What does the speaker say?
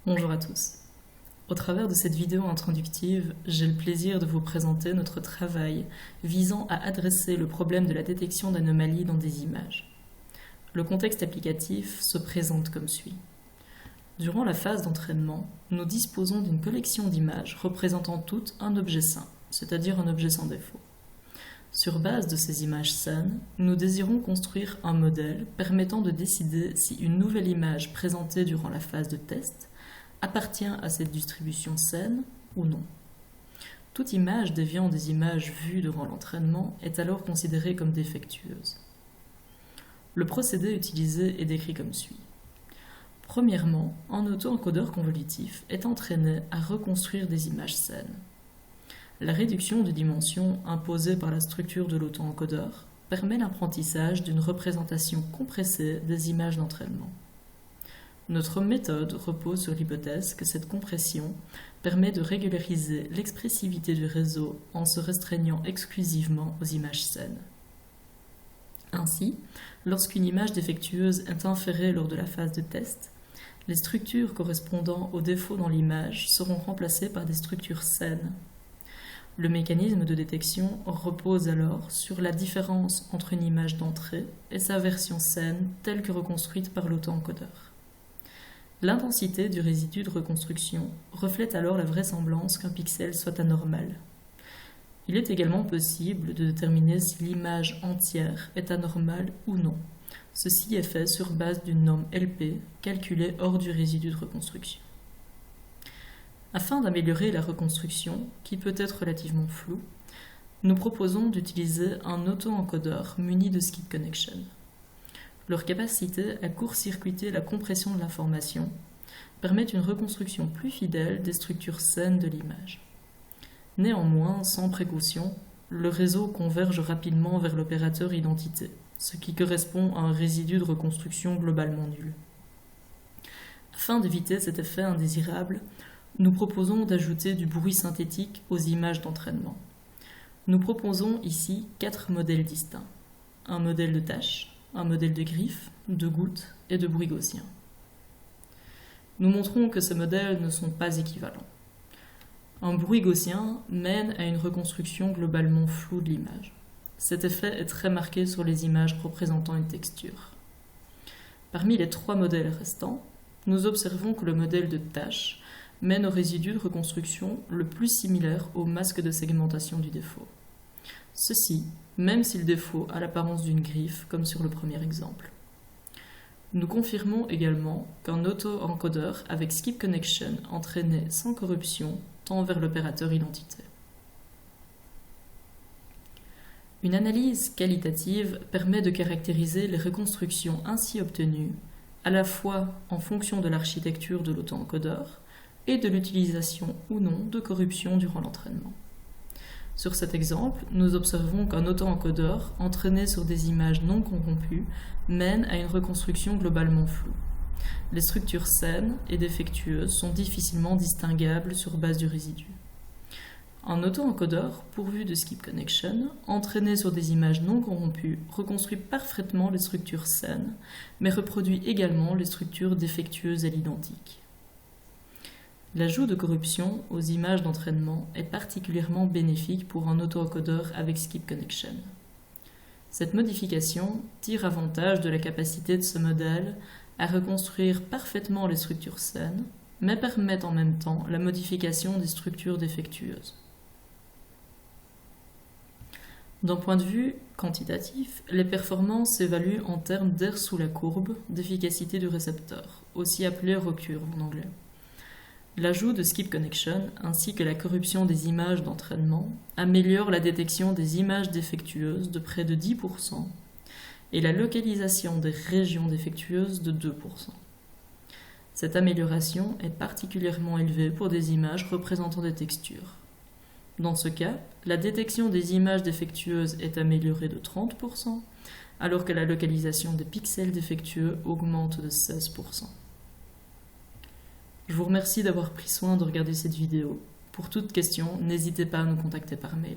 Bonjour à tous. Au travers de cette vidéo introductive, j'ai le plaisir de vous présenter notre travail visant à adresser le problème de la détection d'anomalies dans des images. Le contexte applicatif se présente comme suit. Durant la phase d'entraînement, nous disposons d'une collection d'images représentant toutes un objet sain, c'est-à-dire un objet sans défaut. Sur base de ces images saines, nous désirons construire un modèle permettant de décider si une nouvelle image présentée durant la phase de test appartient à cette distribution saine ou non. Toute image déviant des images vues durant l'entraînement est alors considérée comme défectueuse. Le procédé utilisé est décrit comme suit. Premièrement, un auto-encodeur convolutif est entraîné à reconstruire des images saines. La réduction de dimensions imposée par la structure de l'auto-encodeur permet l'apprentissage d'une représentation compressée des images d'entraînement. Notre méthode repose sur l'hypothèse que cette compression permet de régulariser l'expressivité du réseau en se restreignant exclusivement aux images saines. Ainsi, lorsqu'une image défectueuse est inférée lors de la phase de test, les structures correspondant aux défauts dans l'image seront remplacées par des structures saines. Le mécanisme de détection repose alors sur la différence entre une image d'entrée et sa version saine telle que reconstruite par l'auto-encodeur. L'intensité du résidu de reconstruction reflète alors la vraisemblance qu'un pixel soit anormal. Il est également possible de déterminer si l'image entière est anormale ou non. Ceci est fait sur base d'une norme LP calculée hors du résidu de reconstruction. Afin d'améliorer la reconstruction, qui peut être relativement floue, nous proposons d'utiliser un auto-encodeur muni de skip connection. Leur capacité à court-circuiter la compression de l'information permet une reconstruction plus fidèle des structures saines de l'image. Néanmoins, sans précaution, le réseau converge rapidement vers l'opérateur identité, ce qui correspond à un résidu de reconstruction globalement nul. Afin d'éviter cet effet indésirable, nous proposons d'ajouter du bruit synthétique aux images d'entraînement. Nous proposons ici 4 modèles distincts. Un modèle de tâche, un modèle de griffe, de goutte et de bruit gaussien. Nous montrons que ces modèles ne sont pas équivalents. Un bruit gaussien mène à une reconstruction globalement floue de l'image. Cet effet est très marqué sur les images représentant une texture. Parmi les 3 modèles restants, nous observons que le modèle de tâche mène au résidu de reconstruction le plus similaire au masque de segmentation du défaut. Ceci, même si le défaut a l'apparence d'une griffe, comme sur le premier exemple. Nous confirmons également qu'un auto-encodeur avec skip connection entraîné sans corruption tend vers l'opérateur identité. Une analyse qualitative permet de caractériser les reconstructions ainsi obtenues, à la fois en fonction de l'architecture de l'auto-encodeur et de l'utilisation ou non de corruption durant l'entraînement. Sur cet exemple, nous observons qu'un auto-encodeur entraîné sur des images non corrompues mène à une reconstruction globalement floue. Les structures saines et défectueuses sont difficilement distinguables sur base du résidu. Un auto-encodeur pourvu de skip connection, entraîné sur des images non corrompues, reconstruit parfaitement les structures saines, mais reproduit également les structures défectueuses à l'identique. L'ajout de corruption aux images d'entraînement est particulièrement bénéfique pour un auto-encodeur avec skip connection. Cette modification tire avantage de la capacité de ce modèle à reconstruire parfaitement les structures saines, mais permet en même temps la modification des structures défectueuses. D'un point de vue quantitatif, les performances s'évaluent en termes d'air sous la courbe d'efficacité du récepteur, aussi appelé recurve en anglais. L'ajout de skip connection ainsi que la corruption des images d'entraînement améliore la détection des images défectueuses de près de 10% et la localisation des régions défectueuses de 2%. Cette amélioration est particulièrement élevée pour des images représentant des textures. Dans ce cas, la détection des images défectueuses est améliorée de 30%, alors que la localisation des pixels défectueux augmente de 16%. Je vous remercie d'avoir pris soin de regarder cette vidéo. Pour toute question, n'hésitez pas à nous contacter par mail.